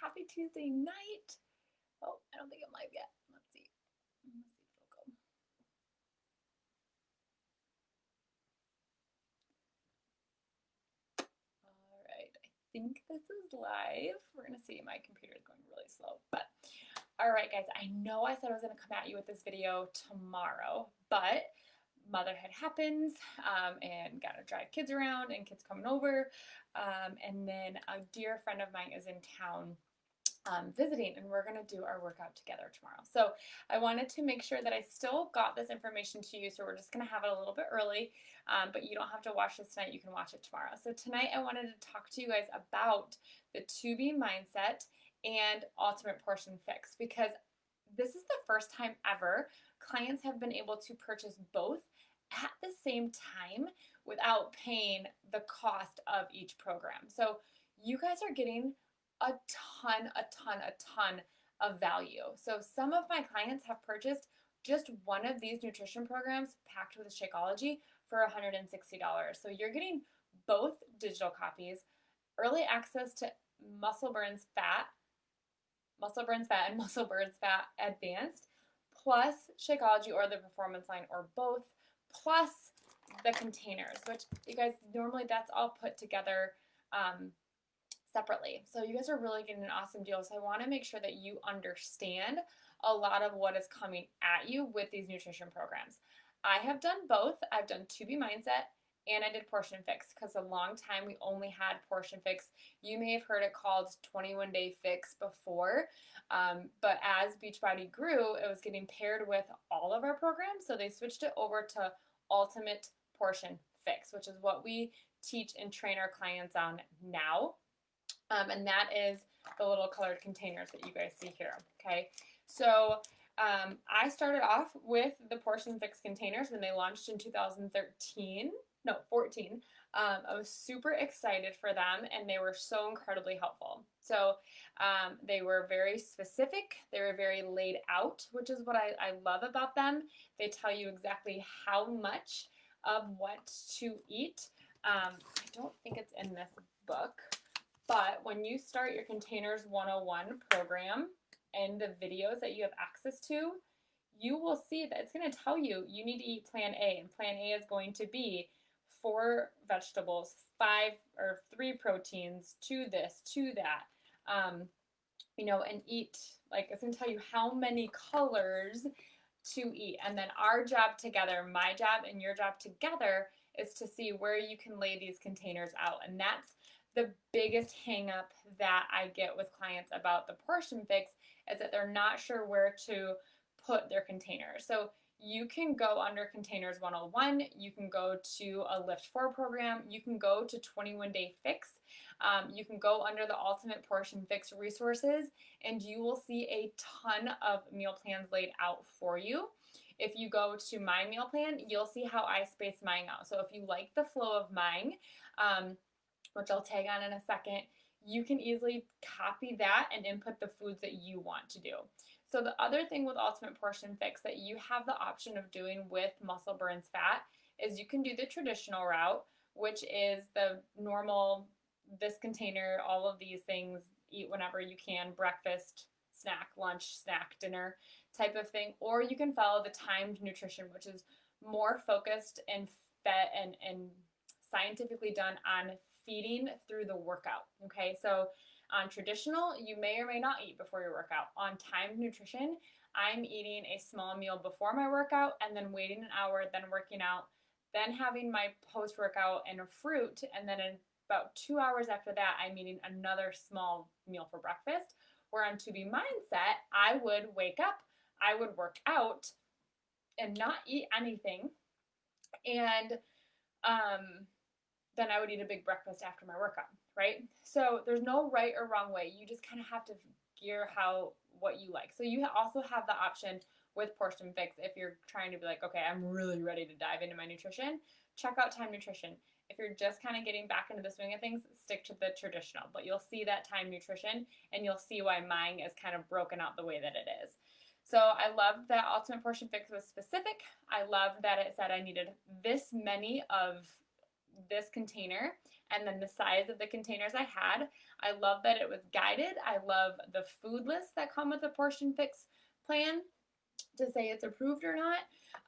Happy Tuesday night. Oh, I don't think I'm live yet. Let's see. Let's see if it'll go. All right, I think this is live. We're gonna see. My computer is going really slow, but all right, guys. I know I said I was gonna come at you with this video tomorrow, but motherhood happens, and gotta drive kids around and kids coming over, and then a dear friend of mine is in town visiting, and we're going to do our workout together tomorrow. So I wanted to make sure that I still got this information to you, so we're just going to have it a little bit early, but you don't have to watch this tonight. You can watch it tomorrow. So tonight I wanted to talk to you guys about the 2B mindset and ultimate portion fix, because this is the first time ever clients have been able to purchase both at the same time without paying the cost of each program. So you guys are getting a ton of value. So some of my clients have purchased just one of these nutrition programs packed with Shakeology for $160. So you're getting both digital copies, early access to Muscle Burns Fat, and Muscle Burns Fat Advanced, plus Shakeology or the Performance Line or both, plus the containers, which you guys, normally that's all put together separately. So you guys are really getting an awesome deal. So I want to make sure that you understand a lot of what is coming at you with these nutrition programs. I have done both. I've done 2B Mindset and I did Portion Fix, because a long time we only had Portion Fix. You may have heard it called 21 Day Fix before, but as Beachbody grew, it was getting paired with all of our programs, so they switched it over to Ultimate Portion Fix, which is what we teach and train our clients on now. And that is the little colored containers that you guys see here, okay? So I started off with the Portion Fix containers when they launched in 14. I was super excited for them, and they were so incredibly helpful. So they were very specific. They were very laid out, which is what I love about them. They tell you exactly how much of what to eat. I don't think it's in this book, but when you start your Containers 101 program and the videos that you have access to, you will see that it's going to tell you you need to eat Plan A, and Plan A is going to be 4 vegetables, 5 or 3 proteins, 2 this, 2 that, and eat, like it's going to tell you how many colors to eat. And then our job together, my job and your job together, is to see where you can lay these containers out. And that's the biggest hang up that I get with clients about the Portion Fix, is that they're not sure where to put their containers. So you can go under Containers 101, you can go to a Lift 4 program, you can go to 21 Day Fix, you can go under the Ultimate Portion Fix resources, and you will see a ton of meal plans laid out for you. If you go to my meal plan, you'll see how I space mine out. So if you like the flow of mine, which I'll tag on in a second, you can easily copy that and input the foods that you want to do. So the other thing with Ultimate Portion Fix that you have the option of doing with Muscle Burns Fat is you can do the traditional route, which is the normal, this container, all of these things, eat whenever you can, breakfast, snack, lunch, snack, dinner type of thing. Or you can follow the timed nutrition, which is more focused and fed and scientifically done on feeding through the workout, okay? So on traditional, you may or may not eat before your workout. On timed nutrition, I'm eating a small meal before my workout and then waiting an hour, then working out, then having my post-workout and a fruit, and then in about 2 hours after that, I'm eating another small meal for breakfast. Where on 2B Mindset, I would wake up, I would work out and not eat anything, and then I would eat a big breakfast after my workout, right? So there's no right or wrong way. You just kind of have to gear what you like. So you also have the option with Portion Fix if you're trying to be like, okay, I'm really ready to dive into my nutrition, check out Time Nutrition. If you're just kind of getting back into the swing of things, stick to the traditional, but you'll see that Time Nutrition and you'll see why mine is kind of broken out the way that it is. So I love that Ultimate Portion Fix was specific. I love that it said I needed this many of this container and then the size of the containers I had. I love that it was guided. I love the food lists that come with the Portion Fix plan to say it's approved or not.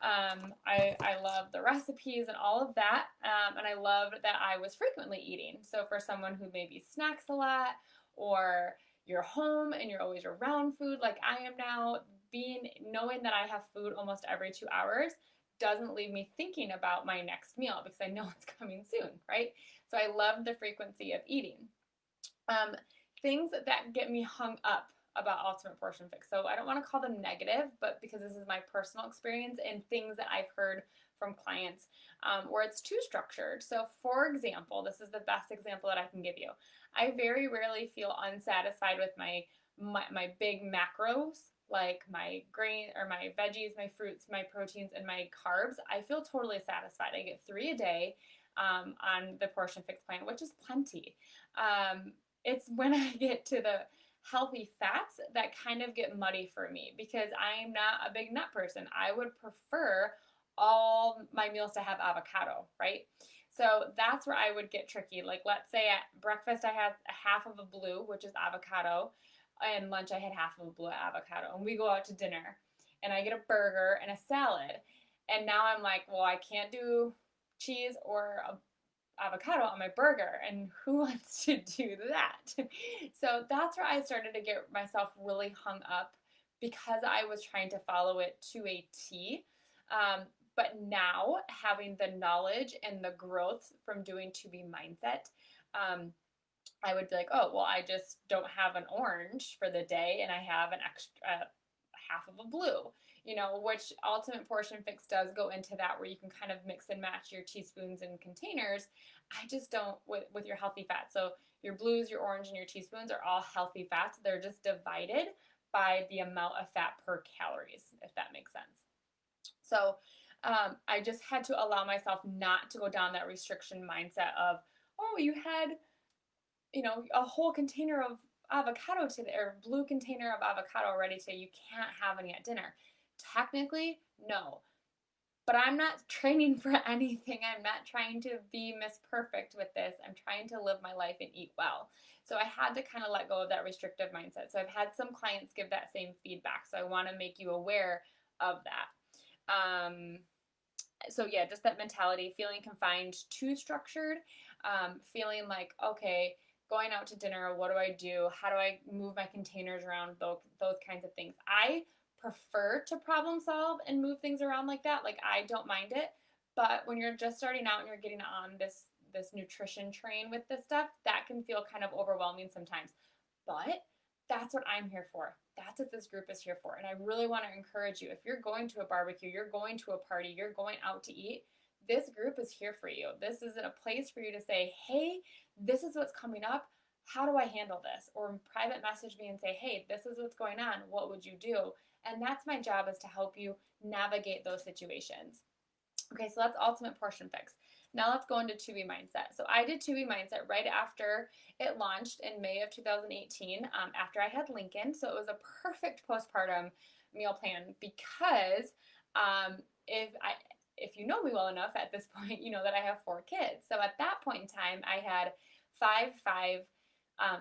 I love the recipes and all of that. And I love that I was frequently eating. So for someone who maybe snacks a lot, or you're home and you're always around food like I am now, knowing that I have food almost every 2 hours doesn't leave me thinking about my next meal because I know it's coming soon, right? So I love the frequency of eating. Things that get me hung up about Ultimate Portion Fix. So I don't want to call them negative, but because this is my personal experience and things that I've heard from clients where it's too structured. So for example, this is the best example that I can give you. I very rarely feel unsatisfied with my big macros, like my grain or my veggies, my fruits, my proteins, and my carbs. I feel totally satisfied. I get 3 a day on the Portion Fix plan, which is plenty. It's when I get to the healthy fats that kind of get muddy for me because I'm not a big nut person. I would prefer all my meals to have avocado, right? So that's where I would get tricky. Like let's say at breakfast I had a half of a blue, which is avocado, and lunch I had half of a blue avocado. And we go out to dinner and I get a burger and a salad. And now I'm like, well, I can't do cheese or avocado on my burger, and who wants to do that? So that's where I started to get myself really hung up because I was trying to follow it to a T. But now having the knowledge and the growth from doing 2B Mindset, I would be like, oh, well, I just don't have an orange for the day and I have an extra half of a blue, which Ultimate Portion Fix does go into that where you can kind of mix and match your teaspoons and containers. I just don't with your healthy fats. So your blues, your orange, and your teaspoons are all healthy fats. They're just divided by the amount of fat per calories, if that makes sense. So I just had to allow myself not to go down that restriction mindset of, oh, you had, a whole container of avocado today or blue container of avocado ready today. You can't have any at dinner. Technically, no. But I'm not training for anything. I'm not trying to be Miss Perfect with this. I'm trying to live my life and eat well. So I had to kind of let go of that restrictive mindset. So I've had some clients give that same feedback. So I want to make you aware of that. So yeah, just that mentality, feeling confined, too structured, feeling like, okay, going out to dinner, what do I do? How do I move my containers around? Those kinds of things. I prefer to problem solve and move things around like that. Like I don't mind it, but when you're just starting out and you're getting on this nutrition train with this stuff, that can feel kind of overwhelming sometimes. But that's what I'm here for. That's what this group is here for. And I really want to encourage you, if you're going to a barbecue, you're going to a party, you're going out to eat, this group is here for you. This is a place for you to say, hey, this is what's coming up. How do I handle this? Or private message me and say, hey, this is what's going on. What would you do? And that's my job, is to help you navigate those situations. Okay, so that's Ultimate Portion Fix. Now let's go into 2B Mindset. So I did 2B Mindset right after it launched in May of 2018, after I had Lincoln. So it was a perfect postpartum meal plan because if you know me well enough at this point, you know that I have 4 kids. So at that point in time, I had 5,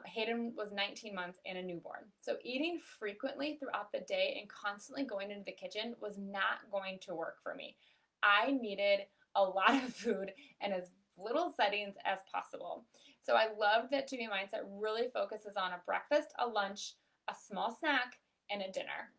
Hayden was 19 months and a newborn. So eating frequently throughout the day and constantly going into the kitchen was not going to work for me. I needed a lot of food and as little settings as possible. So I love that 2B Mindset really focuses on a breakfast, a lunch, a small snack, and a dinner.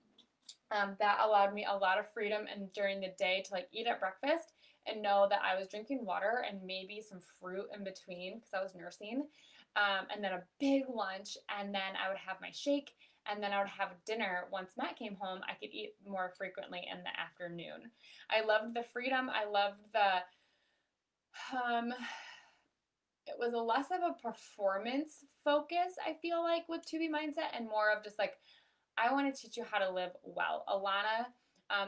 That allowed me a lot of freedom and during the day to eat at breakfast and know that I was drinking water and maybe some fruit in between because I was nursing. And then a big lunch, and then I would have my shake, and then I would have dinner. Once Matt came home, I could eat more frequently in the afternoon. I loved the freedom. I loved it was a less of a performance focus, I feel like, with 2B Mindset, and more of just I want to teach you how to live well. Alana,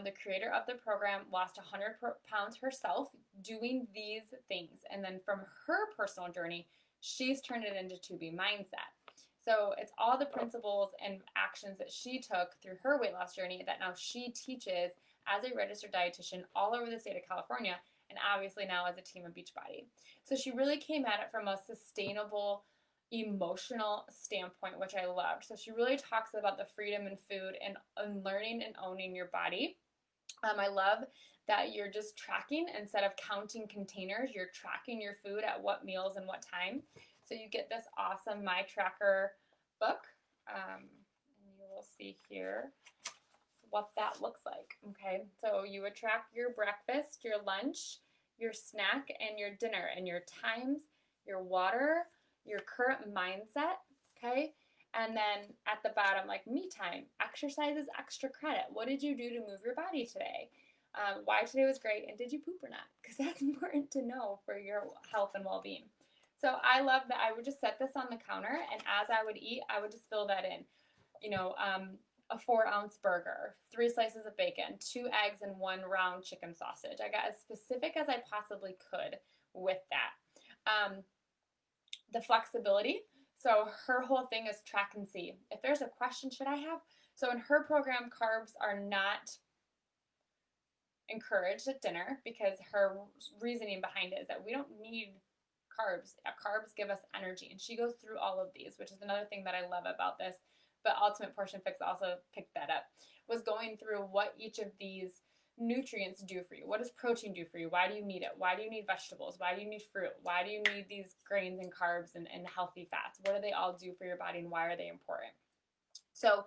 the creator of the program, lost 100 pounds herself doing these things. And then from her personal journey, she's turned it into 2B Mindset. So it's all the principles and actions that she took through her weight loss journey that now she teaches as a registered dietitian all over the state of California. and obviously now as a team of Beachbody. So she really came at it from a sustainable, emotional standpoint, which I loved. So she really talks about the freedom in food and learning and owning your body. I love that you're just tracking instead of counting containers, you're tracking your food at what meals and what time. So you get this awesome My Tracker book. And you will see here what that looks like. Okay, so you would track your breakfast, your lunch, your snack, and your dinner, and your times, your water, your current mindset. Okay, and then at the bottom, like me time, exercises, extra credit. What did you do to move your body today? Why today was great, and did you poop or not? Because that's important to know for your health and well-being. So I love that I would just set this on the counter, and as I would eat, I would just fill that in. You know, a 4-ounce burger, 3 slices of bacon, 2 eggs, and 1 round chicken sausage. I got as specific as I possibly could with that. The flexibility. So her whole thing is track and see. If there's a question, should I have? So in her program, carbs are not encouraged at dinner because her reasoning behind it is that we don't need carbs. Carbs give us energy. And she goes through all of these, which is another thing that I love about this. But Ultimate Portion Fix also picked that up, was going through what each of these nutrients do for you. What does protein do for you? Why do you need it? Why do you need vegetables? Why do you need fruit? Why do you need these grains and carbs and healthy fats? What do they all do for your body and why are they important? So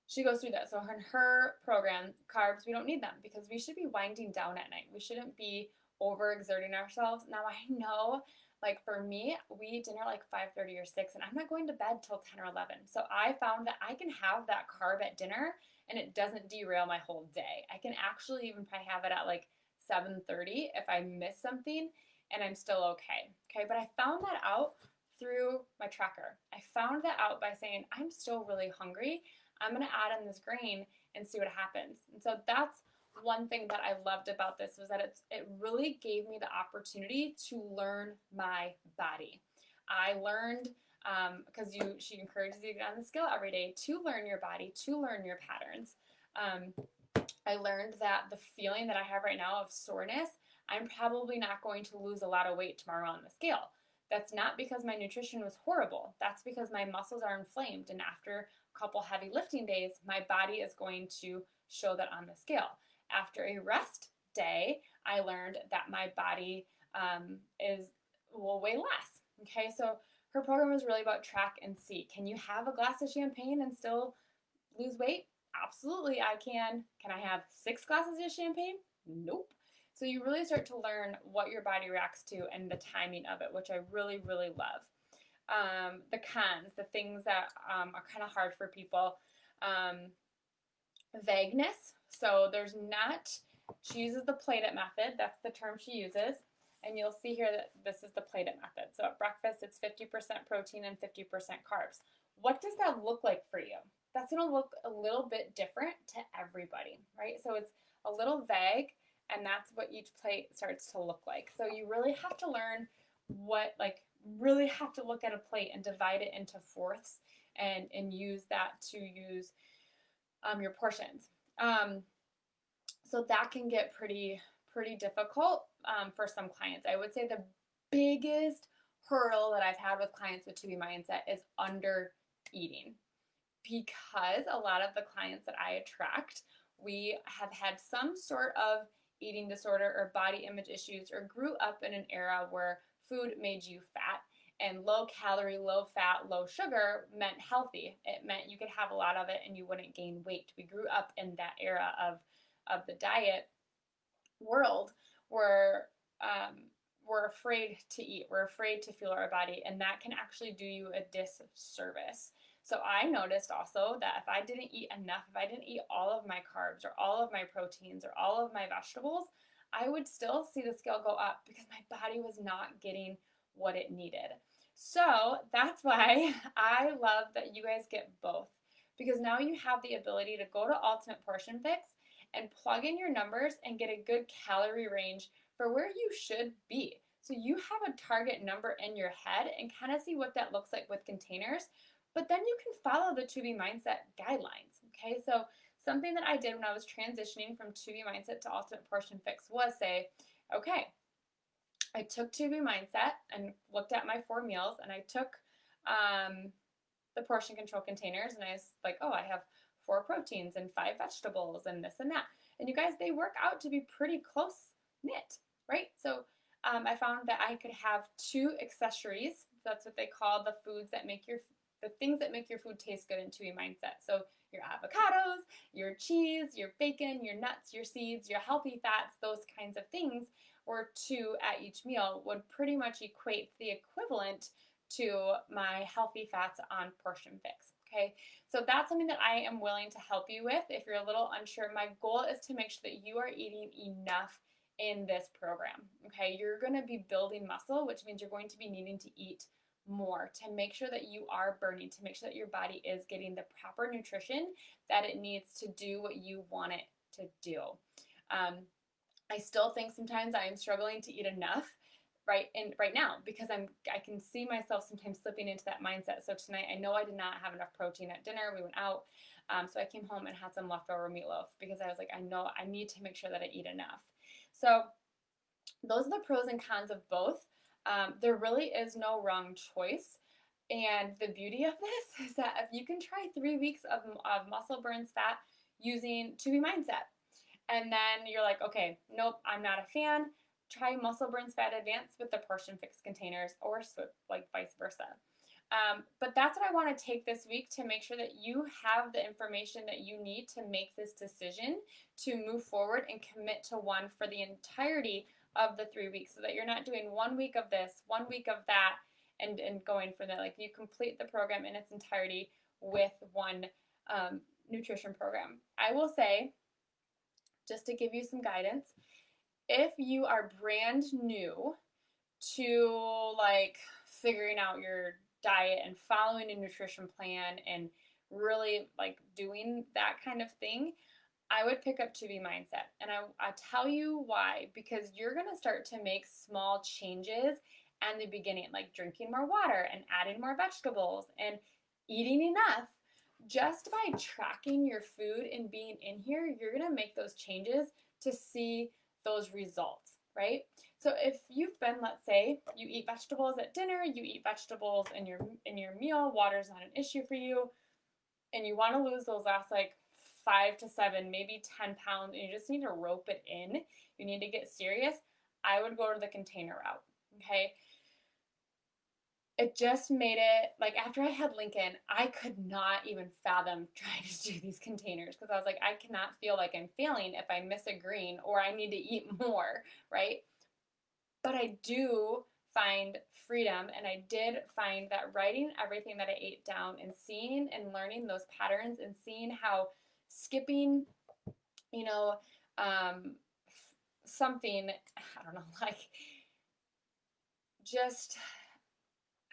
she goes through that. So in her program, carbs, we don't need them because we should be winding down at night. We shouldn't be overexerting ourselves. Now I know, like for me, we eat dinner like 5:30 or 6, and I'm not going to bed till 10 or 11. So I found that I can have that carb at dinner and it doesn't derail my whole day. I can actually even probably have it at like 7:30 if I miss something and I'm still okay. Okay, but I found that out through my tracker. I found that out by saying, I'm still really hungry. I'm going to add in this grain and see what happens. And so that's one thing that I loved about this was that it really gave me the opportunity to learn my body. I learned because she encourages you to get on the scale every day to learn your body, to learn your patterns. I learned that the feeling that I have right now of soreness, I'm probably not going to lose a lot of weight tomorrow on the scale. That's not because my nutrition was horrible. That's because my muscles are inflamed. And after a couple heavy lifting days, my body is going to show that on the scale. After a rest day, I learned that my body will weigh less. Okay, so her program was really about track and see. Can you have a glass of champagne and still lose weight? Absolutely, I can. Can I have 6 glasses of champagne? Nope. So you really start to learn what your body reacts to and the timing of it, which I really, really love. The cons, the things that are kind of hard for people. Vagueness. So there's not, she uses the plate it method. That's the term she uses. And you'll see here that this is the plate it method. So at breakfast, it's 50% protein and 50% carbs. What does that look like for you? That's going to look a little bit different to everybody, right? So it's a little vague, and that's what each plate starts to look like. So you really have to learn really have to look at a plate and divide it into fourths and use that to use your portions. So that can get pretty difficult for some clients. I would say the biggest hurdle that I've had with clients with 2B Mindset is under eating, because a lot of the clients that I attract, we have had some sort of eating disorder or body image issues or grew up in an era where food made you fat, and low calorie, low fat, low sugar meant healthy. It meant you could have a lot of it and you wouldn't gain weight. We grew up in that era of the diet world where we're afraid to eat. We're afraid to fuel our body, and that can actually do you a disservice. So I noticed also that if I didn't eat enough, if I didn't eat all of my carbs or all of my proteins or all of my vegetables, I would still see the scale go up because my body was not getting what it needed. So that's why I love that you guys get both, because now you have the ability to go to Ultimate Portion Fix and plug in your numbers and get a good calorie range for where you should be. So you have a target number in your head and kind of see what that looks like with containers, but then you can follow the 2B Mindset guidelines. Okay, so something that I did when I was transitioning from 2B Mindset to Ultimate Portion Fix was say, okay, I took 2B Mindset and looked at my 4 meals, and I took the portion control containers, and I was like, oh, I have 4 proteins and 5 vegetables and this and that. And you guys, they work out to be pretty close knit, right? So I found that I could have 2 accessories. That's what they call the foods that make the things that make your food taste good in 2B Mindset. So your avocados, your cheese, your bacon, your nuts, your seeds, your healthy fats, those kinds of things, or 2 at each meal would pretty much equate the equivalent to my healthy fats on Portion Fix. Okay, so that's something that I am willing to help you with if you're a little unsure. My goal is to make sure that you are eating enough in this program. Okay, you're going to be building muscle, which means you're going to be needing to eat more to make sure that you are burning, to make sure that your body is getting the proper nutrition that it needs to do what you want it to do. I still think sometimes I am struggling to eat enough right now because I can see myself sometimes slipping into that mindset. So tonight I know I did not have enough protein at dinner. We went out, so I came home and had some leftover meatloaf because I was like, I know I need to make sure that I eat enough. So those are the pros and cons of both. There really is no wrong choice. And the beauty of this is that if you can try 3 weeks of muscle burns fat using 2B Mindset, and then you're like, okay, nope, I'm not a fan, try Muscle Burns Fat Advanced with the Portion Fix containers, or like vice versa. But that's what I want to take this week to make sure that you have the information that you need to make this decision to move forward and commit to one for the entirety of the 3 weeks, so that you're not doing 1 week of this, 1 week of that, and going for that. Like, you complete the program in its entirety with one nutrition program. I will say, just to give you some guidance, if you are brand new to like figuring out your diet and following a nutrition plan and really like doing that kind of thing, I would pick up 2B Mindset. And I tell you why, because you're going to start to make small changes at the beginning, like drinking more water and adding more vegetables and eating enough. Just by tracking your food and being in here, you're going to make those changes to see those results, right? So if you've been, let's say, you eat vegetables at dinner, you eat vegetables in your meal, water's not an issue for you, and you want to lose those last like 5 to 7, maybe 10 pounds, and you just need to rope it in, you need to get serious, I would go to the container route, okay? It just made it, like, after I had Lincoln, I could not even fathom trying to do these containers because I was like, I cannot feel like I'm failing if I miss a green or I need to eat more, right? But I do find freedom, and I did find that writing everything that I ate down and seeing and learning those patterns and seeing how skipping, you know, something, I don't know, like just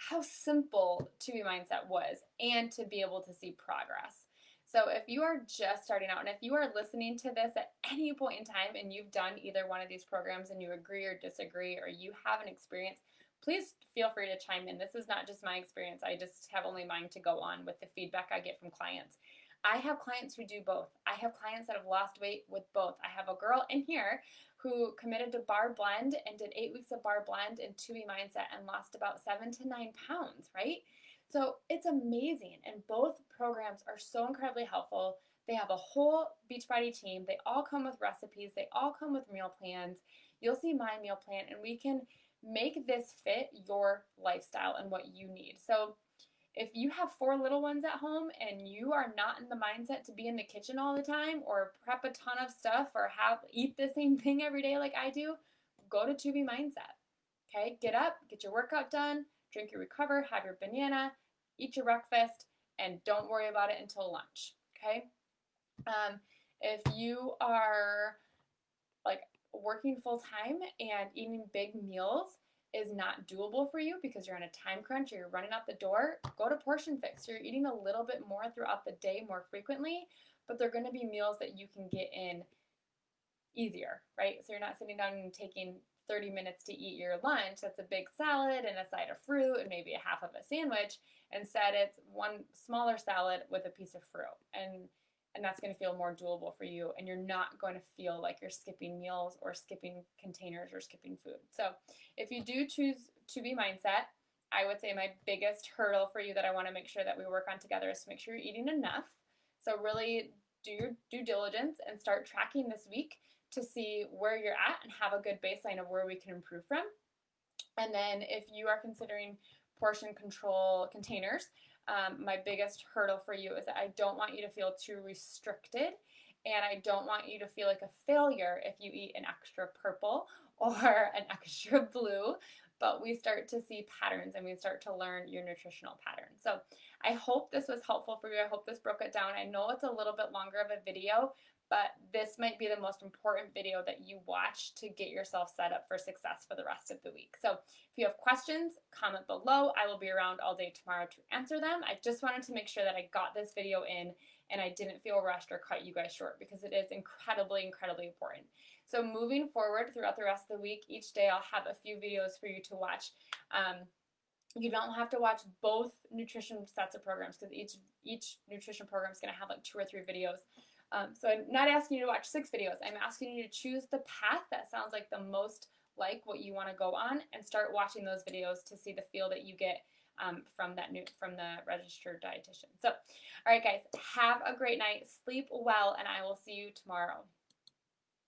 how simple 2B Mindset was, and to be able to see progress. So if you are just starting out, and if you are listening to this at any point in time and you've done either one of these programs and you agree or disagree, or you have an experience, please feel free to chime in. This is not just my experience. I just have only mine to go on with the feedback I get from clients. I have clients who do both. I have clients that have lost weight with both. I have a girl in here who committed to Barre Blend and did 8 weeks of Barre Blend and 2B Mindset and lost about 7 to 9 pounds, right? So it's amazing. And both programs are so incredibly helpful. They have a whole Beachbody team. They all come with recipes. They all come with meal plans. You'll see my meal plan, and we can make this fit your lifestyle and what you need. So if you have 4 little ones at home and you are not in the mindset to be in the kitchen all the time or prep a ton of stuff or eat the same thing every day like I do, go to 2B Mindset. Okay, get up, get your workout done, drink your Recover, have your banana, eat your breakfast, and don't worry about it until lunch. Okay, if you are like working full time and eating big meals is not doable for you because you're on a time crunch or you're running out the door, go to Portion Fix. You're eating a little bit more throughout the day more frequently, but they're going to be meals that you can get in easier, right? So you're not sitting down and taking 30 minutes to eat your lunch. That's a big salad and a side of fruit and maybe a half of a sandwich. Instead, it's one smaller salad with a piece of fruit. And and that's going to feel more doable for you, and you're not going to feel like you're skipping meals or skipping containers or skipping food. So if you do choose To Be Mindset, I would say my biggest hurdle for you that I want to make sure that we work on together is to make sure you're eating enough. So really do your due diligence and start tracking this week to see where you're at and have a good baseline of where we can improve from. And then if you are considering portion control containers, my biggest hurdle for you is that I don't want you to feel too restricted, and I don't want you to feel like a failure if you eat an extra purple or an extra blue, but we start to see patterns and we start to learn your nutritional patterns. So I hope this was helpful for you. I hope this broke it down. I know it's a little bit longer of a video, but this might be the most important video that you watch to get yourself set up for success for the rest of the week. So if you have questions, comment below. I will be around all day tomorrow to answer them. I just wanted to make sure that I got this video in and I didn't feel rushed or cut you guys short, because it is incredibly, incredibly important. So moving forward throughout the rest of the week, each day I'll have a few videos for you to watch. You don't have to watch both nutrition sets of programs, because each nutrition program is going to have like 2 or 3 videos. So I'm not asking you to watch 6 videos. I'm asking you to choose the path that sounds like the most like what you want to go on, and start watching those videos to see the feel that you get from the registered dietitian. So, all right, guys, have a great night. Sleep well, and I will see you tomorrow.